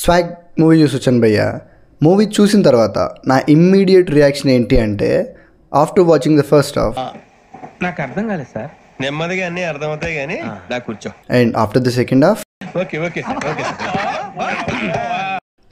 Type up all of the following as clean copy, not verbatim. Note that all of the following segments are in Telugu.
స్వాగ్ మూవీ చూసొచ్చాను భయ్య. మూవీ చూసిన తర్వాత నా ఇమ్మీడియట్ రియాక్షన్ ఏంటి అంటే, after watching the first half నాకు అర్థం కాలేదు సార్. నెమ్మదిగా అన్ని అర్థమవుతాయి కానీ నా కూర్చో. And after the second half okay okay okay.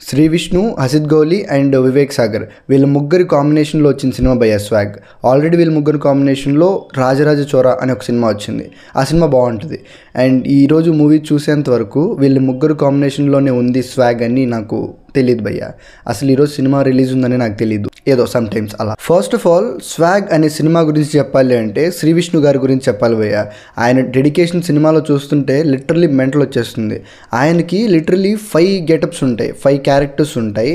Sree Vishnu, Hasith Goli and Vivek Sagar వీళ్ళ ముగ్గురి కాంబినేషన్లో వచ్చిన సినిమా భయ్య స్వాగ్. ఆల్రెడీ వీళ్ళ ముగ్గురు కాంబినేషన్లో రాజరాజ చోరా అనే ఒక సినిమా వచ్చింది. ఆ సినిమా బాగుంటుంది. అండ్ ఈరోజు మూవీ చూసేంత వరకు వీళ్ళ ముగ్గురు కాంబినేషన్లోనే ఉంది స్వాగ్ అని నాకు తెలియదు భయ్య. అసలు ఈరోజు సినిమా రిలీజ్ ఉందని నాకు తెలియదు, ఏదో సమ్ టైమ్స్ అలా. ఫస్ట్ ఆఫ్ ఆల్ స్వాగ్ అనే సినిమా గురించి చెప్పాలి అంటే శ్రీ విష్ణు గారి గురించి చెప్పాలి భయ్య. ఆయన డెడికేషన్ సినిమాలో చూస్తుంటే లిటరలీ మెంటల్ వచ్చేస్తుంది. ఆయనకి లిటరలీ 5 గెటప్స్ ఉంటాయి, 5 క్యారెక్టర్స్ ఉంటాయి.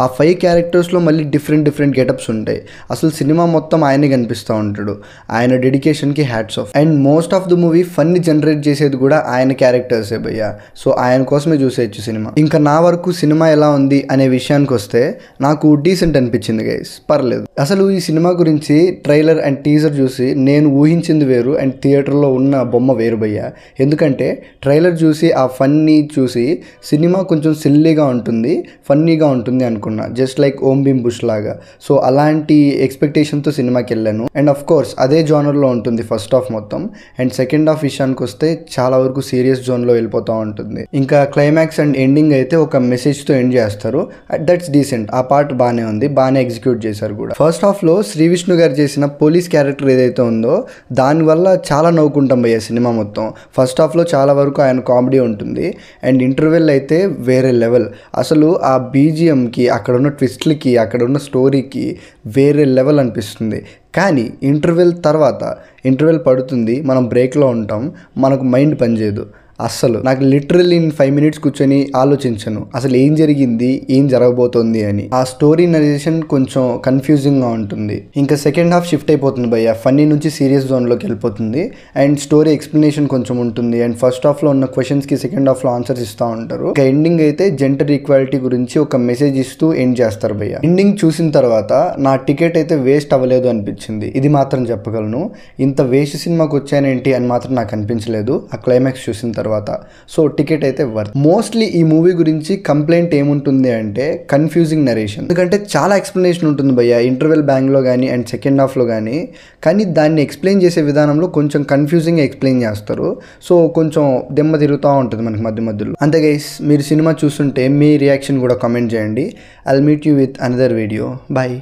ఆ 5 క్యారెక్టర్స్లో మళ్ళీ డిఫరెంట్ గెటప్స్ ఉంటాయి. అసలు సినిమా మొత్తం ఆయనే కనిపిస్తూ ఉంటాడు. ఆయన డెడికేషన్కి hats off. And most of the movie ఫన్ని జనరేట్ చేసేది కూడా ఆయన క్యారెక్టర్సే భయ్య. సో ఆయన కోసమే చూసేయచ్చు సినిమా. ఇంకా నా వరకు సినిమా ఎలా ఉంది అనే విషయానికి వస్తే నాకు డీసెంట్ అనిపించింది గైస్, పర్లేదు. అసలు ఈ సినిమా గురించి ట్రైలర్ అండ్ టీజర్ చూసి నేను ఊహించింది వేరు అండ్ థియేటర్లో ఉన్న బొమ్మ వేరు భయ్య. ఎందుకంటే ట్రైలర్ చూసి ఆ ఫన్నీ చూసి సినిమా కొంచెం సిల్లీగా ఉంటుంది, ఫన్నీగా ఉంటుంది అనుకున్నాను, జస్ట్ లైక్ ఓం భీమ్ బుష్ లాగా. సో అలాంటి ఎక్స్పెక్టేషన్తో సినిమాకి వెళ్ళాను. అండ్ ఆఫ్ కోర్స్ అదే జోనర్లో ఉంటుంది ఫస్ట్ హాఫ్ మొత్తం. అండ్ సెకండ్ హాఫ్ విషయానికి వస్తే చాలా వరకు సీరియస్ జోన్లో వెళ్ళిపోతూ ఉంటుంది. ఇంకా క్లైమాక్స్ అండ్ ఎండింగ్ అయితే ఒక మెసేజ్తో ఎండ్ చేస్తారు. That's decent. ఆ పార్ట్ బాగానే ఉంది, బాగానే ఎగ్జిక్యూట్ చేశారు కూడా. ఫస్ట్ హాఫ్లో శ్రీ విష్ణు గారు చేసిన పోలీస్ క్యారెక్టర్ ఏదైతే ఉందో దానివల్ల చాలా నవ్వుకుంటాం భయ్య సినిమా మొత్తం. ఫస్ట్ హాఫ్లో చాలా వరకు ఆయన కామెడీ ఉంటుంది. అండ్ ఇంటర్వెల్ అయితే వేరే లెవెల్. అసలు ఆ బీజిఎంకి, అక్కడ ఉన్న ట్విస్ట్లకి, అక్కడ ఉన్న స్టోరీకి వేరే లెవెల్ అనిపిస్తుంది. కానీ ఇంటర్వెల్ పడుతుంది, మనం బ్రేక్లో ఉంటాం, మనకు మైండ్ పనిచేయదు అస్సలు. నాకు లిటరల్లీ 5 మినిట్స్ కూర్చొని ఆలోచించను అసలు ఏం జరిగింది, ఏం జరగబోతోంది అని. ఆ స్టోరీ నరేషన్ కొంచెం కన్ఫ్యూజింగ్గా ఉంటుంది. ఇంకా సెకండ్ హాఫ్ షిఫ్ట్ అయిపోతుంది భయ్య, ఫన్నీ నుంచి సీరియస్ జోన్లోకి వెళ్ళిపోతుంది. అండ్ స్టోరీ ఎక్స్ప్లెనేషన్ కొంచెం ఉంటుంది. అండ్ ఫస్ట్ హాఫ్లో ఉన్న క్వశ్చన్స్కి సెకండ్ హాఫ్లో ఆన్సర్స్ ఇస్తూ ఉంటారు. ఇంకా ఎండింగ్ అయితే జెండర్ ఈక్వాలిటీ గురించి ఒక మెసేజ్ ఇస్తూ ఎండ్ చేస్తారు భయ్య. ఎండింగ్ చూసిన తర్వాత నా టికెట్ అయితే వేస్ట్ అవ్వలేదు అనిపించింది, ఇది మాత్రం చెప్పగలను. ఇంత వేస్ట్ సినిమాకి వచ్చానేంటి అని మాత్రం నాకు అనిపించలేదు ఆ క్లైమాక్స్ చూసిన తర్వాత. సో టికెట్ అయితే వర్త్. మోస్ట్లీ ఈ మూవీ గురించి కంప్లైంట్ ఏముంటుంది అంటే కన్ఫ్యూజింగ్ నరేషన్. ఎందుకంటే చాలా ఎక్స్ప్లెనేషన్ ఉంటుంది భయ్య ఇంటర్వెల్ బ్యాంగ్లో కానీ అండ్ సెకండ్ హాఫ్లో కానీ దాన్ని ఎక్స్ప్లెయిన్ చేసే విధానంలో కొంచెం కన్ఫ్యూజింగ్ ఎక్స్ప్లెయిన్ చేస్తారు. సో కొంచెం దెమ్మ తిరుగుతూ ఉంటుంది మనకి మధ్యలో. అంతే గైస్, మీరు సినిమా చూస్తుంటే మీ రియాక్షన్ కూడా కామెంట్ చేయండి. I'll meet you with another video. Bye.